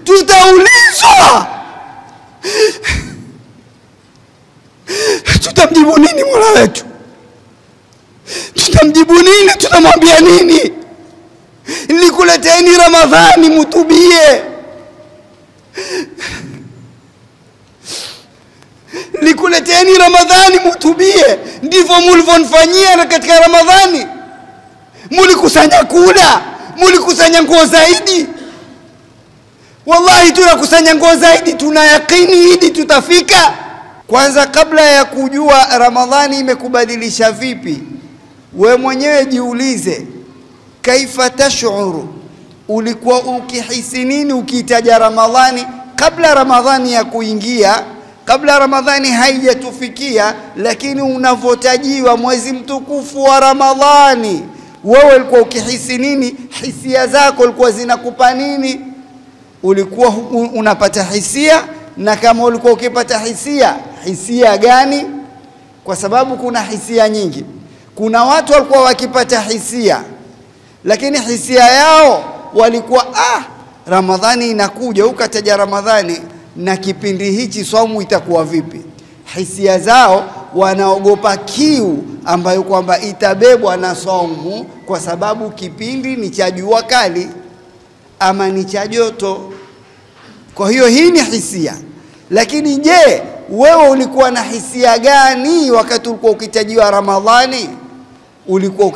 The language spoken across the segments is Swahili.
tutaulizwa. Tutamjibu nini Mola wetu? Tutamjibu nini? Tutamwambia nini? Nilikuleteni Ramadhani mutubie. Nilikuleteni Ramadhani mutubie. Ndivyo mlivyonifanyia katika Ramadhani. Mlikusanya kula, mlikusanya nguo zaidi. Wallahi tunakusanya nguo zaidi, tuna yakini hidi tutafika. Kwanza kabla ya kujua Ramadhani imekubadilisha vipi, we mwenyewe jiulize, kaifa tashuru, ulikuwa ukihisi nini ukitaja Ramadhani kabla Ramadhani ya kuingia, kabla Ramadhani haijatufikia, lakini unavotajiwa mwezi mtukufu wa Ramadhani, wewe ulikuwa ukihisi nini? Hisia zako ulikuwa zinakupa nini? Ulikuwa unapata hisia, na kama ulikuwa ukipata hisia gani? Kwa sababu kuna hisia nyingi. Kuna watu walikuwa wakipata hisia, lakini hisia yao walikuwa Ramadhani inakuja, ukataja Ramadhani na kipindi hichi saumu itakuwa vipi? Hisia zao wanaogopa kiu ambayo kwamba itabebwa na saumu, kwa sababu kipindi ni cha jua kali ama ni cha joto. Kwa hiyo hii ni hisia. Lakini je, wewe ulikuwa na hisia gani wakati ulikuwa ukitajiwa Ramadhani? Ulikuwa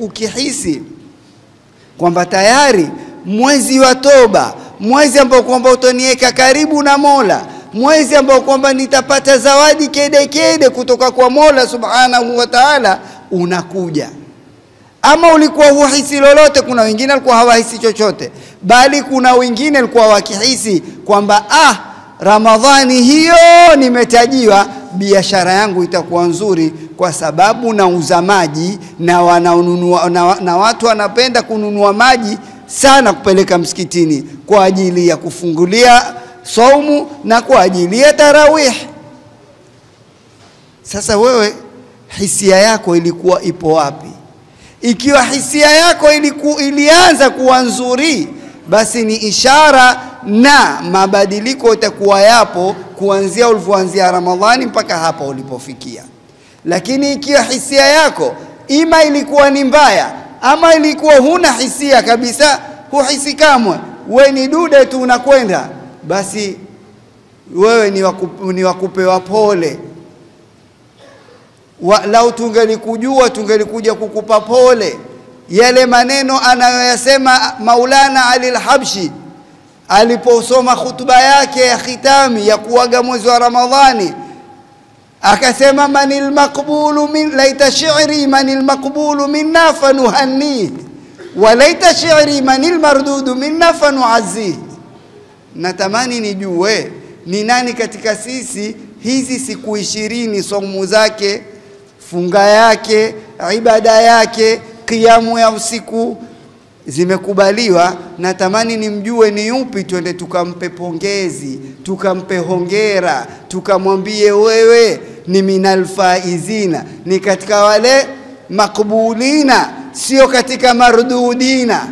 ukihisi kwamba tayari mwezi wa toba, mwezi ambao kwamba utaniweka karibu na Mola, mwezi ambao kwamba nitapata zawadi kede kede kutoka kwa Mola Subhanahu wa Ta'ala unakuja? Ama ulikuwa huhisi lolote? Kuna wengine walikuwa hawahisi chochote, bali kuna wengine walikuwa wakihisi kwamba Ramadhani hiyo nimetajiwa, biashara yangu itakuwa nzuri, kwa sababu nauza maji na wanaununua na watu wanapenda kununua maji sana kupeleka msikitini kwa ajili ya kufungulia saumu na kwa ajili ya tarawih. Sasa wewe hisia yako ilikuwa ipo wapi? Ikiwa hisia yako ilianza kuwa nzuri, basi ni ishara na mabadiliko itakuwa yapo kuanzia ulivyoanzia Ramadhani mpaka hapa ulipofikia. Lakini ikiwa hisia yako ima ilikuwa ni mbaya ama ilikuwa huna hisia kabisa, huhisi kamwe, wewe ni dude tu unakwenda, basi wewe ni wakupewa pole. Lau tungelikujua tungelikuja kukupa pole. Yale maneno anayoyasema Maulana Ali al-Habshi aliposoma khutba yake ya khitami ya kuaga mwezi wa Ramadhani, akasema manil maqbulu min laita shi'ri manil maqbulu minna fanuhanni wa laita shi'ri manil mardudu minna fanu'azzi. Natamani nijue ni nani katika sisi hizi siku 20 saumu zake, funga yake, ibada yake, kiamu ya usiku zimekubaliwa. Natamani nimjue ni yupi, twende tukampe pongezi, tukampe hongera, tukamwambie wewe ni minal faizina, ni katika wale makbulina, sio katika mardudina.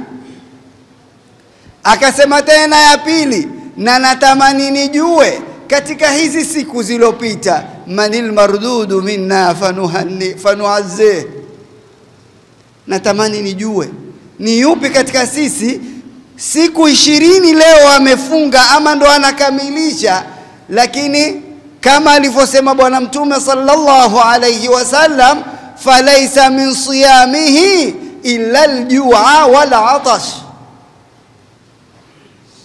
Akasema tena ya pili, na natamani nijue katika hizi siku zilizopita, manil mardudu minna fanu'azzi. Natamani nijue ni yupi katika sisi siku 20 leo amefunga ama ndo anakamilisha, lakini kama alivyosema Bwana Mtume sallallahu alayhi wasallam, falaysa min siyamihi illa al-ju'a wal 'atash,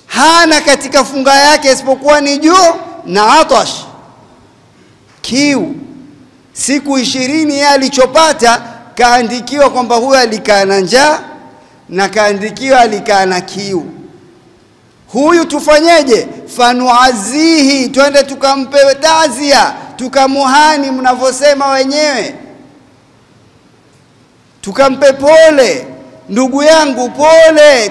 hana katika funga yake isipokuwa ni juu na atash, kiu. Siku 20 yeye alichopata kaandikiwa kwamba huyo alikaa na njaa na kaandikiwa alikaa na kiu. Huyu tufanyeje? Fanuazihi, twende tukampe tazia, tukamuhani mnavyosema wenyewe, tukampe pole. Ndugu yangu, pole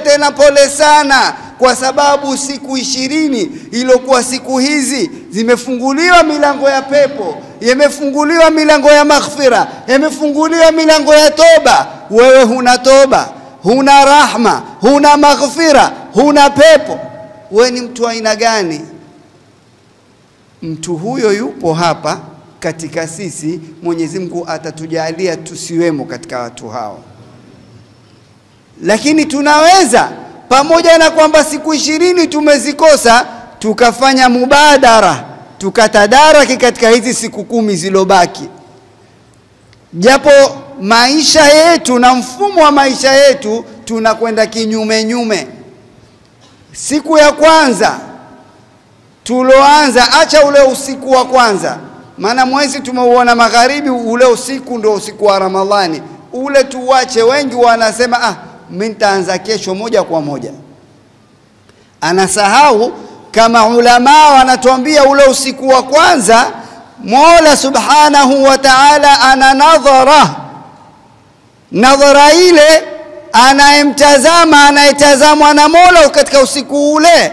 tena pole sana, kwa sababu siku 20 iliyokuwa siku hizi zimefunguliwa milango ya pepo, yamefunguliwa milango ya maghfira, yamefunguliwa milango ya toba. Wewe huna toba, huna rahma, huna maghfira, huna pepo. Wewe ni mtu aina gani? Mtu huyo yupo hapa katika sisi, Mwenyezi Mungu atatujalia tusiwemo katika watu hao. Lakini tunaweza, pamoja na kwamba siku 20 tumezikosa, tukafanya mubadara, tukatadaraki katika hizi siku 10 zilobaki. Japo maisha yetu na mfumo wa maisha yetu tunakwenda kinyume nyume. Siku ya kwanza tuloanza, acha ule usiku wa kwanza, maana mwezi tumeuona magharibi, ule usiku ndio usiku wa Ramadhani, ule tuwache. Wengi wanasema mimi nitaanza kesho moja kwa moja. Anasahau kama ulama wanatuambia ule usiku wa kwanza Mola Subhanahu wa Ta'ala ana nadhara ile anayetazamwa na Mola katika usiku ule,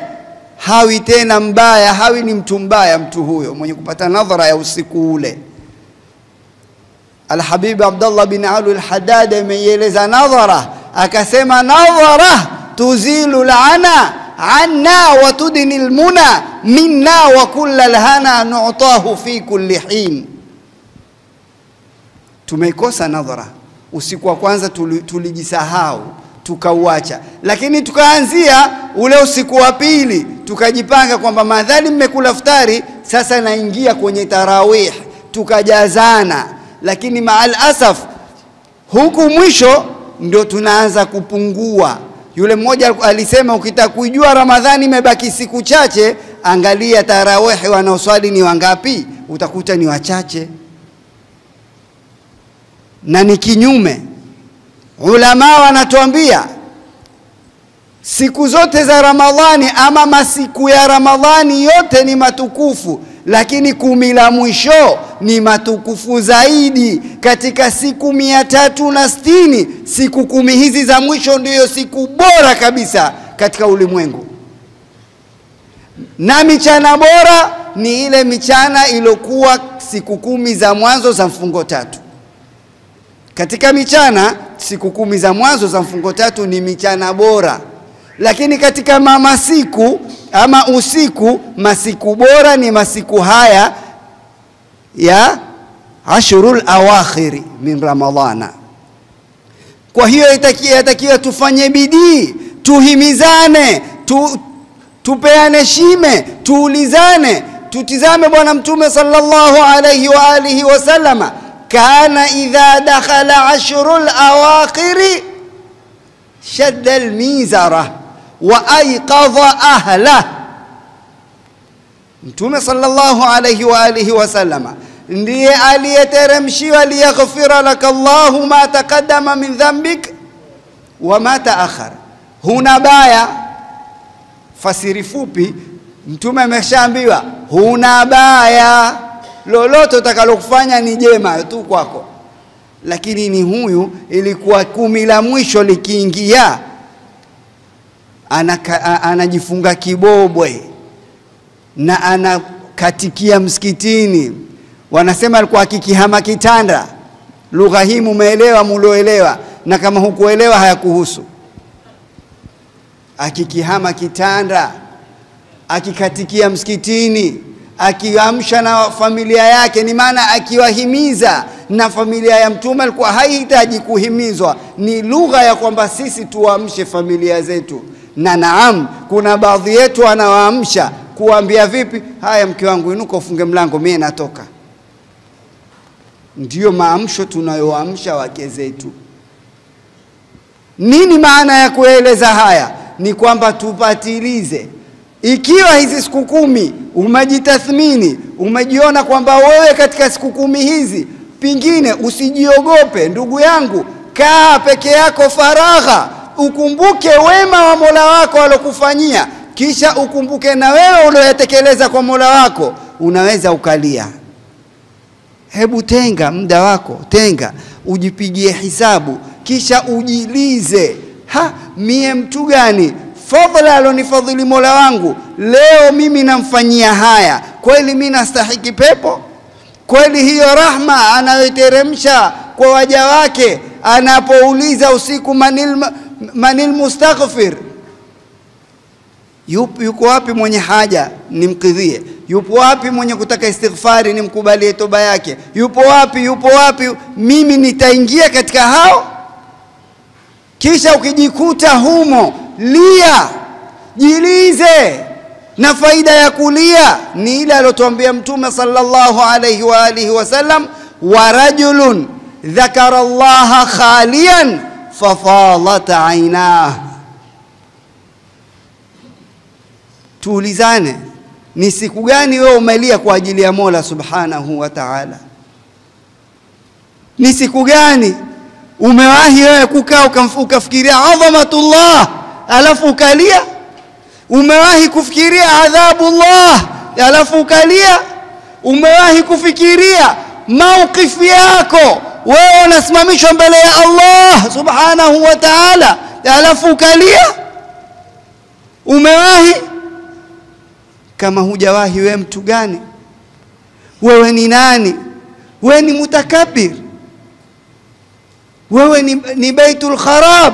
hawi tena mbaya, hawi ni mtu mbaya mtu huyo mwenye kupata nadhara ya usiku ule. Al-Habib Abdullah bin Ali al-Haddad ameeleza nadhara, akasema nadhara tuzilu la'ana anna wa tudni al-muna minna wa kull al-hana nu'tahu fi kulli hin. Tumeikosa nadhara. Usiku wa kwanza tulijisahau, tukauacha. Lakini tukaanzia ule usiku wa pili, tukajipanga kwamba madhali mmekula iftari, sasa naingia kwenye tarawih, tukajazana. Lakini maal asaf, huku mwisho ndio tunaanza kupungua. Yule mmoja alisema ukitaka kujua Ramadhani imebaki siku chache, angalia tarawih wanaoswali ni wangapi, utakuta ni wachache. Na ni kinyume. Ulama wanatuambia siku zote za Ramadhani ama masiku ya Ramadhani yote ni matukufu, lakini 10 la mwisho ni matukufu zaidi. Katika siku 360, siku 10 hizi za mwisho ndiyo siku bora kabisa katika ulimwengu. Na michana bora ni ile michana ilokuwa siku 10 za mwanzo za mfungo 3. Katika michana siku 10 za mwanzo za mfungo 3 ni michana bora. Lakini katika masiku ama usiku, masiku bora ni masiku haya ya ashurul awakhiri min Ramadhana. Kwa hiyo yatakiwa tufanye bidii, tuhimizane, tupeane shime, tuulizane. Tutizame Bwana Mtume sallallahu alayhi wa alihi wasallama, kana idha dakhala ashrul awakhiri shadda almizara wa ayqadha ahla. Mtume sallallahu alayhi wa alihi wasallama ndiye aliyeteremshiwa liyaghfira lakallahu ma taqaddama min dhanbik wa ma ta'akhkhar. Huna baya. Fasiri fupi, Mtume ameshaambiwa huna baya, lolote utakalokufanya ni jema tu kwako. Lakini ni huyu ilikuwa 10 la mwisho likiingia, anajifunga kibobwe na anakatikia msikitini. Wanasema alikuwa akikihama kitanda. Lugha hii mumeelewa, muloelewa, na kama hukuelewa hayakuhusu. Akikihama kitanda, akikatikia msikitini, akiamsha na familia yake, ni maana akiwahimiza. Na familia ya Mtume alikuwa haihitaji kuhimizwa, ni lugha ya kwamba sisi tuamshe familia zetu. Na naam, kuna baadhi yetu anawaamsha kuambia vipi, haya mke wangu inuka ufunge mlango mimi natoka. Ndiyo maamsho tunayoamsha wake zetu. Nini maana ya kueleza haya? Ni kwamba tupatilize. Ikiwa hizi siku 10 umejitathmini, umejiona kwamba wewe katika siku 10 hizi, pingine usijiogope ndugu yangu, kaa peke yako faragha, ukumbuke wema wa Mola wako alokufanyia, kisha ukumbuke na wewe uliotekeleza kwa Mola wako, unaweza ukalia. Hebu tenga muda wako, tenga, ujipigie hisabu, kisha ujilize, mie mtu gani fadhila alonifadhili Mola wangu, leo mimi namfanyia haya, kweli mimi nastahiki pepo? Kweli hiyo rahma anayoteremsha kwa waja wake, anapouliza usiku manil mustaghfir, yuko wapi mwenye haja nimkidhie? Yupo wapi mwenye kutaka istighfari nimkubalie toba yake? Yupo wapi? Mimi nitaingia katika hao? Kisha ukijikuta humo, lia, jilize. Na faida ya kulia ni ile aliyotuambia Mtume sallallahu alayhi wa alihi wasallam, wa rajulun dhakara Allah khaliyan fafalat aynah. Tuulizane, ni siku gani wewe umelia kwa ajili ya Mola Subhanahu wa Ta'ala? Ni siku gani umewahi wewe kukaa ukafikiria adhamatullah alafu ukalia? Umewahi kufikiria adhabullah alafu ukalia? Umewahi kufikiria maukifu yako wewe unasimamishwa mbele ya Allah Subhanahu wa Ta'ala alafu ukalia? Umewahi? Kama hujawahi, wewe mtu gani? Wewe ni nani? Wewe ni mutakabir? Wewe ni baitul kharab?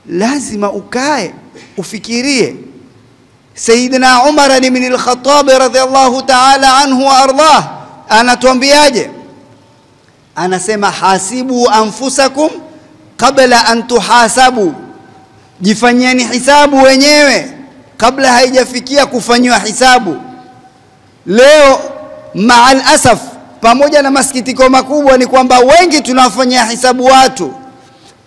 Lazima ukae ufikirie. Sayyidina Umar ibn al-Khattab radhiyallahu ta'ala anhu wa ardhah anatuambiaje? Anasema, hasibu anfusakum qabla an tuhasabu, jifanyeni hisabu wenyewe kabla haijafikia kufanywa hisabu. Leo ma'al asaf, pamoja na masikitiko makubwa, ni kwamba wengi tunafanyia hisabu watu.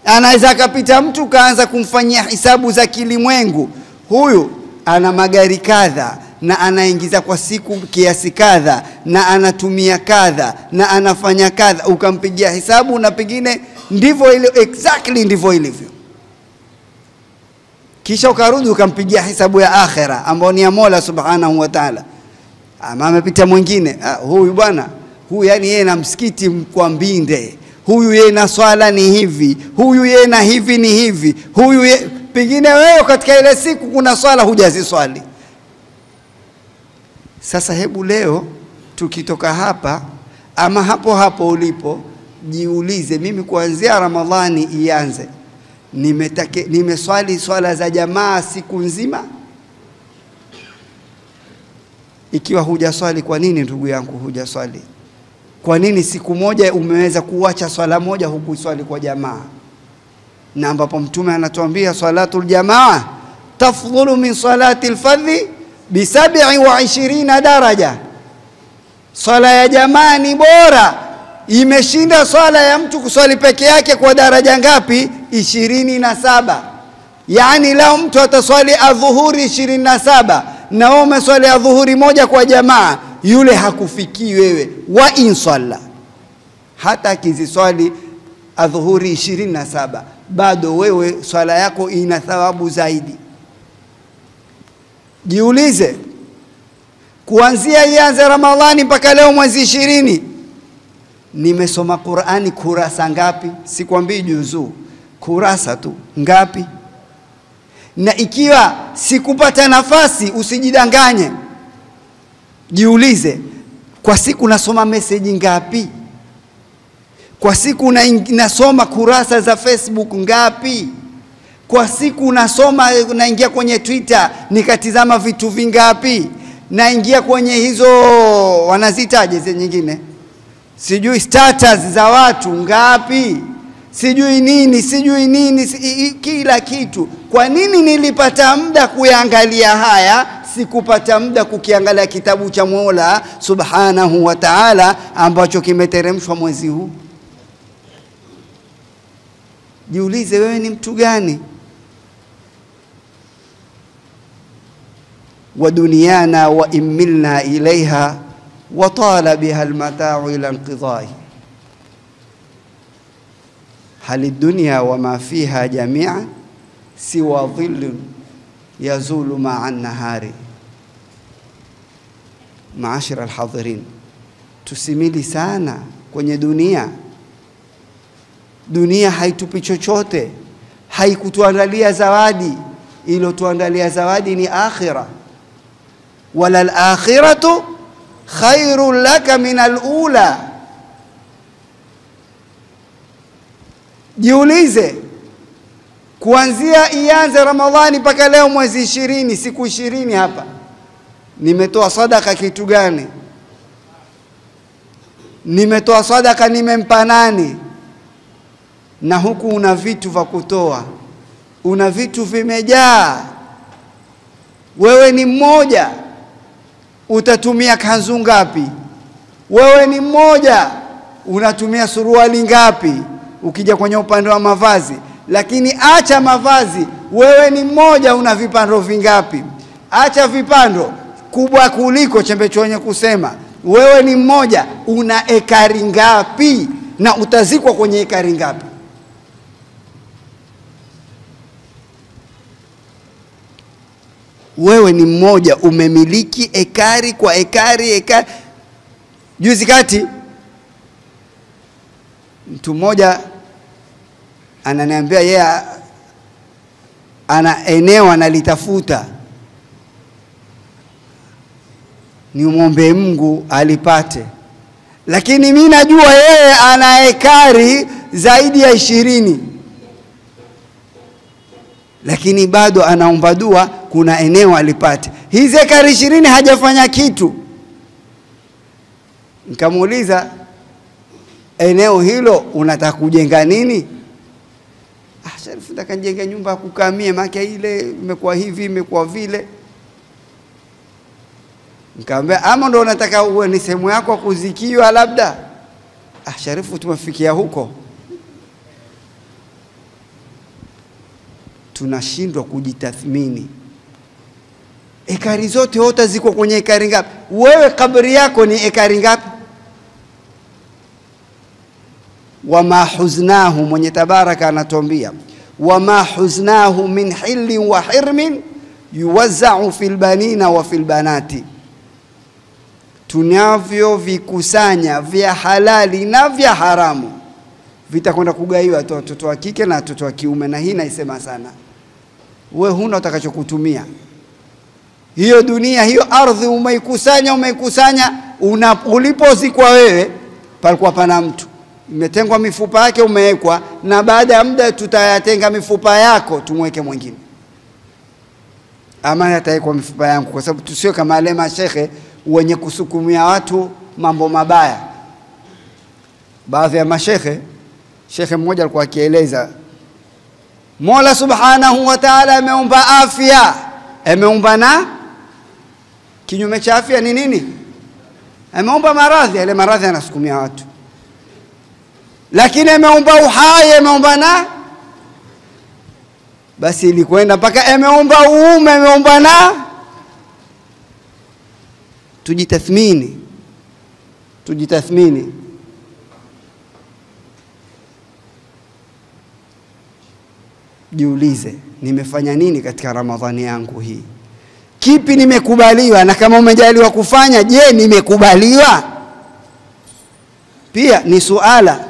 Anaweza kapita mtu kaanza kumfanyia hisabu za kilimwengu. Huyu ana magari kadha na anaingiza kwa siku kiasi kadha na anatumia kadha na anafanya kadha, ukampigia hisabu na pengine ndivyo ile exactly ndivyo ilivyo. Kisha ukarudi ukampigia hisabu ya akhera ambao ni ya Mola Subhanahu wa Ta'ala. Ama amepita mwingine, huyu bwana, huyu yani yeye na msikiti kwa Mbinde, huyu yeye na swala ni hivi, huyu yeye na hivi ni hivi, huyu pengine wewe katika ile siku kuna swala hujaziswali. Sasa hebu leo tukitoka hapa ama hapo ulipo, jiulize, mimi kuanzia Ramadhani ianze nimeswali swala za jamaa siku nzima? Ikiwa hujaswali, kwa nini ndugu yangu hujaswali? Kwa nini siku moja umeweza kuacha swala moja hukuswali kwa jamaa? Na ambapo Mtume anatuambia salatul jamaa tafdhulu min salati al-fardhi bi 27 daraja. Swala ya jamaa ni bora, imeshinda swala ya mtu kuswali peke yake kwa daraja ngapi? 27. Yani lao mtu ataswali adhuhuri 27 na wewe umeswali adhuhuri moja kwa jamaa, yule hakufikii wewe. Wa insalla, hata akiziswali adhuhuri 27 bado wewe swala yako ina thawabu zaidi. Jiulize, kuanzia ianze Ramadhani mpaka leo mwezi 20, nimesoma Qur'ani kurasa ngapi? Sikwambii juzuu, kurasa tu ngapi? Na ikiwa sikupata nafasi, usijidanganye. Jiulize, kwa siku nasoma message ngapi? Kwa siku nasoma kurasa za Facebook ngapi? Kwa siku naingia kwenye Twitter nikatizama vitu vingapi? Naingia kwenye hizo wanazitaje zile nyingine, sijui status za watu ngapi, sijui nini, kila kitu. Kwa nini nilipata muda kuangalia haya, sikupata muda kukiangalia kitabu cha Mola Subhanahu wa Ta'ala ambacho kimeteremshwa mwezi huu? Jiulize, wewe ni mtu gani? Wa dunyana wa imilna ilaiha wa tala biha almata'u ila inqidai. Hal ad-dunya wa ma fiha jami'an siwa dhillun yazulu ma'a an-nahari. Maashara al-hadirin, tusimili sana kwenye dunia. Dunia haitupi chochote, haikutuandalia zawadi. Ilo tuandalia zawadi ni akhira. Wala al-akhiratu khairun laka min al-ula. Jiulize, kuanzia ianze Ramadhani mpaka leo mwezi 20, siku 20 hapa, nimetoa sadaka kitu gani? Nimetoa sadaka nimempa nani? Na huku una vitu vya kutoa, una vitu vimejaa. Wewe ni mmoja, utatumia kanzu ngapi? Wewe ni mmoja, unatumia suruali ngapi? Ukija kwenye upande wa mavazi. Lakini acha mavazi, wewe ni mmoja, una vipando vingapi? Acha vipando, kubwa kuliko chembecho wenye kusema. Wewe ni mmoja, una ekari ngapi? Na utazikwa kwenye ekari ngapi? Wewe ni mmoja, umemiliki ekari kwa ekari. Juzi kati mtu mmoja ananiambia yeye ana eneo analitafuta, ni muombe Mungu alipate. Lakini mimi najua yeye ana ekari zaidi ya 20, lakini bado anaomba dua kuna eneo alipate. Hizi ekari 20 hajafanya kitu. Nikamuuliza, eneo hilo unataka kujenga nini? Sharifu, nataka nijenge nyumba kukamia, maana ile imekuwa hivi imekuwa vile. Nikamwambia, ama ndo unataka uwe ni sehemu yako kuzikiwa labda? Sharifu, tumefikia huko. Tunashindwa kujitathmini. Ekari zote wote ziko kwenye ekari ngapi? Wewe kabri yako ni ekari ngapi? Wama huznahu, mwenye tabaraka anatuambia, wama huznahu min hilli wa hirmin yuwazza'u fil banina wa fil banati. Tunavyo vikusanya vya halali na vya haramu vitakwenda kugaiwa watoto wa kike na watoto wa kiume. Na hii naisema sana, wewe huna utakachokutumia. Hiyo dunia, hiyo ardhi umeikusanya, ulipozikwa wewe palikuwa pana mtu, imetengwa mifupa yake umewekwa, na baada ya muda tutayatenga mifupa yako tumweke mwingine. Ama yataekwa mifupa yangu, kwa sababu tusio kama wale mashekhe wenye kusukumia watu mambo mabaya. Baadhi ya mashekhe, shekhe mmoja alikuwa akieleza, Mola Subhanahu wa Ta'ala ameumba afya, ameumba na kinyume cha afya ni nini? Ameumba maradhi, yale maradhi yanasukumia watu. Lakini ameumba uhai, ameumba na basi ilikwenda mpaka ameumba uume, ameumba na. Tujitathmini. Jiulize, nimefanya nini katika Ramadhani yangu hii? Kipi nimekubaliwa? Na kama umejaliwa kufanya, je, nimekubaliwa? Pia ni suala,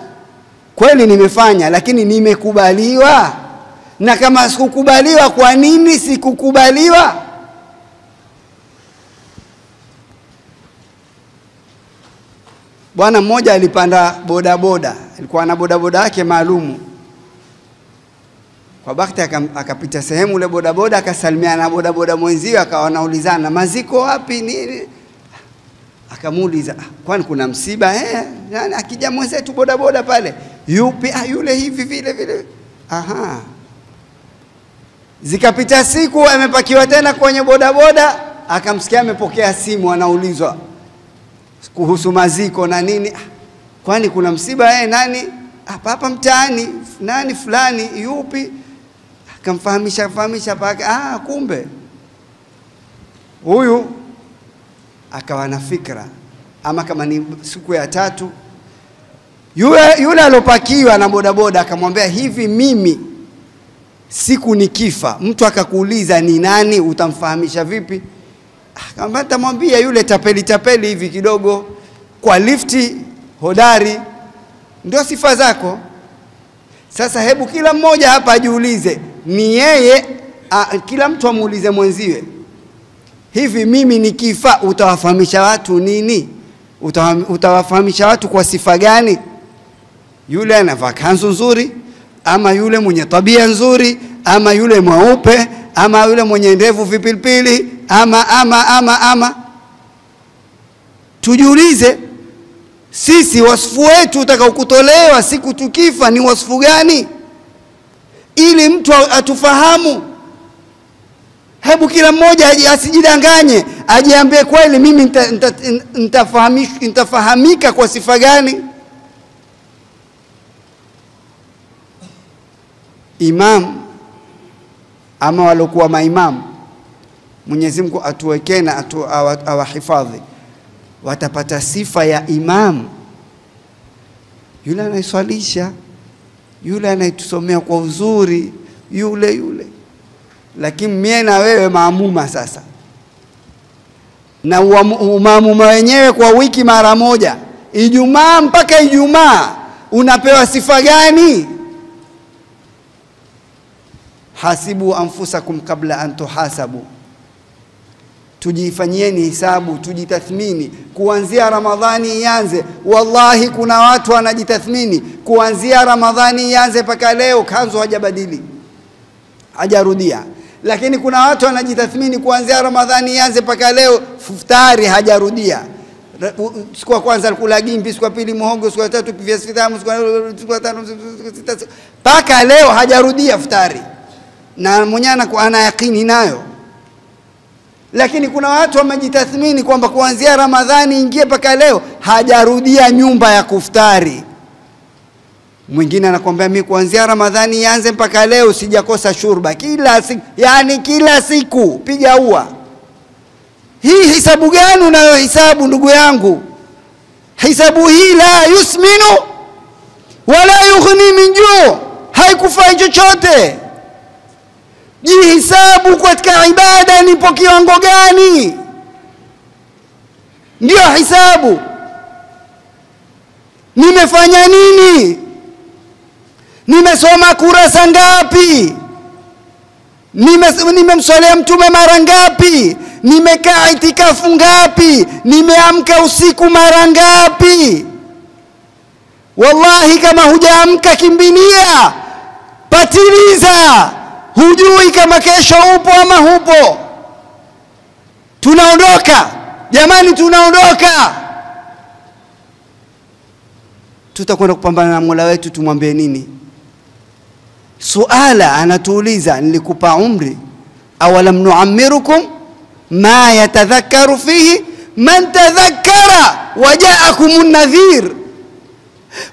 kweli nimefanya, lakini nimekubaliwa? Na kama sikukubaliwa, kwa nini sikukubaliwa? Bwana mmoja alipanda bodaboda, alikuwa na bodaboda yake maalumu. Kwa bahati akapita sehemu ile bodaboda, akasalimiana na bodaboda mwenzio, akawa anaulizana, maziko wapi nini? Akamuuliza, kwani kuna msiba? Yani akija mwenzetu bodaboda pale, yupi? Yule hivi vile. Aha. Zikapita siku, amepakiwa tena kwenye bodaboda, akamsikia amepokea simu, anaulizwa kuhusu maziko na nini. Kwani kuna msiba? Nani? Hapa mtaani, nani fulani, yupi? Akamfahamisha paka, kumbe huyu. Akawa na fikra, ama kama ni siku ya 3, yule alopakiwa na bodaboda akamwambia, hivi mimi siku nikifa, mtu akakuuliza ni nani, utamfahamisha vipi? Akamwambia, nitamwambia yule tapeli hivi kidogo, kwa lifti hodari, ndio sifa zako. Sasa hebu kila mmoja hapa ajiulize, ni yeye, kila mtu amuulize mwenziwe, hivi mimi nikifa utawafahamisha watu nini? Utawafahamisha watu kwa sifa gani? Yule anavaa kanzu nzuri, ama yule mwenye tabia nzuri, ama yule mweupe, ama yule mwenye ndevu vipilipili, ama. Tujiulize sisi wasifu wetu utakaokutolewa siku tukifa ni wasifu gani, ili mtu atufahamu. Hebu kila mmoja asijidanganye, ajiambie kweli mimi nitafahamika kwa sifa gani. Imam ama walokuwa maimamu, Mwenyezi Mungu atuwekee na awahifadhi, watapata sifa ya imam, yule anayeswalisha, yule anayetusomea kwa uzuri, yule. Lakini mie na wewe maamuma sasa, na maamuma wenyewe kwa wiki mara moja, Ijumaa mpaka Ijumaa, unapewa sifa gani? Hasibu anfusakum kabla an tuhasabu. Tujifanyieni hisabu, tujitathmini. Kuanzia Ramadhani ianze, wallahi kuna watu wanajitathmini kuanzia Ramadhani ianze mpaka leo kanzu hajabadili, hajarudia. Lakini kuna watu wanajitathmini kuanzia Ramadhani ianze mpaka leo futari hajarudia. Siku ya kwanza alikula gimbi, siku ya pili muhogo, siku ya tatu viazi vitamu, siku ya tano mpaka leo hajarudia futari, na mwenyewe ana yakini nayo. Lakini kuna watu wamejitathmini kwamba kuanzia Ramadhani ingie mpaka leo hajarudia nyumba ya kuftari. Mwingine anakuambia mimi kuanzia Ramadhani ianze mpaka leo sijakosa shurba kila siku, yani kila siku piga ua. Hii hisabu gani unayohisabu ndugu yangu? Hisabu hii la yusminu wala yughni min juu, haikufai chochote. Jihisabu katika ibada nipo kiwango gani, ndio hisabu. Nimefanya nini? Nimesoma kurasa ngapi? Nimemswalia mtume mara ngapi? Nimekaa itikafu ngapi? Nimeamka usiku mara ngapi? Wallahi kama hujaamka kimbilia, patiliza. Hujui kama kesho upo ama hupo. Tunaondoka jamani, tunaondoka. Tutakwenda kupambana na Mola wetu, tumwambie nini? Suala anatuuliza, nilikupa umri, awalam nu'ammirukum ma yatadhakkaru fihi man tadhakkara waja'akumun nadhir.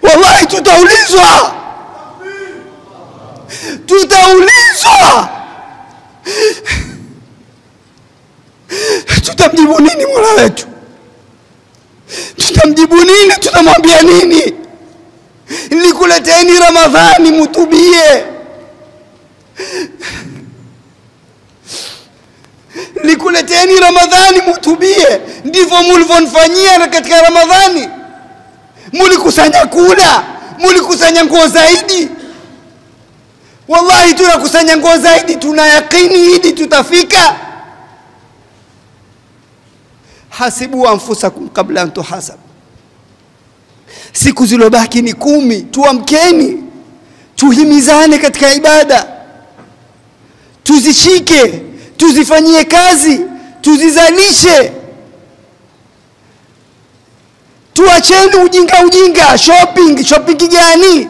Wallahi tutaulizwa. Tutamjibu nini Mola wetu? Tutamjibu nini? Tutamwambia nini? Nilikuleteni Ramadhani mutubie, nilikuleteni Ramadhani mutubie. Ndivyo mlivyonifanyia katika Ramadhani. Mlikusanya kula, mlikusanya nguo zaidi. Wallahi tunakusanya nguo zaidi, tuna yakini idi tutafika. Hasibu anfusakum kabla an tuhasab. Siku zilobaki ni 10, tuamkeni, tuhimizane katika ibada, tuzishike, tuzifanyie kazi, tuzizalishe. Tuacheni ujinga. Shopping gani?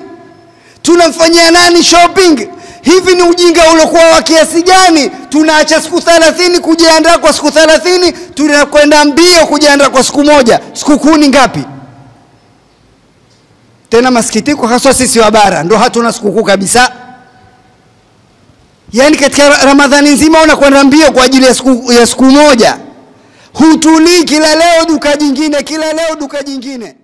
Tunamfanyia nani shopping? Hivi ni ujinga uliokuwa wa kiasi gani? Tunaacha siku 30 kujiandaa kwa siku 30, tunakwenda mbio kujiandaa kwa siku moja. Siku kuni ngapi? Tena masikitiko hasa sisi wa bara ndo hatuna sikukuu kabisa. Yani katika Ramadhani nzima unakwenda mbio kwa ajili ya siku moja. Hutulii, kila leo duka jingine, kila leo duka jingine.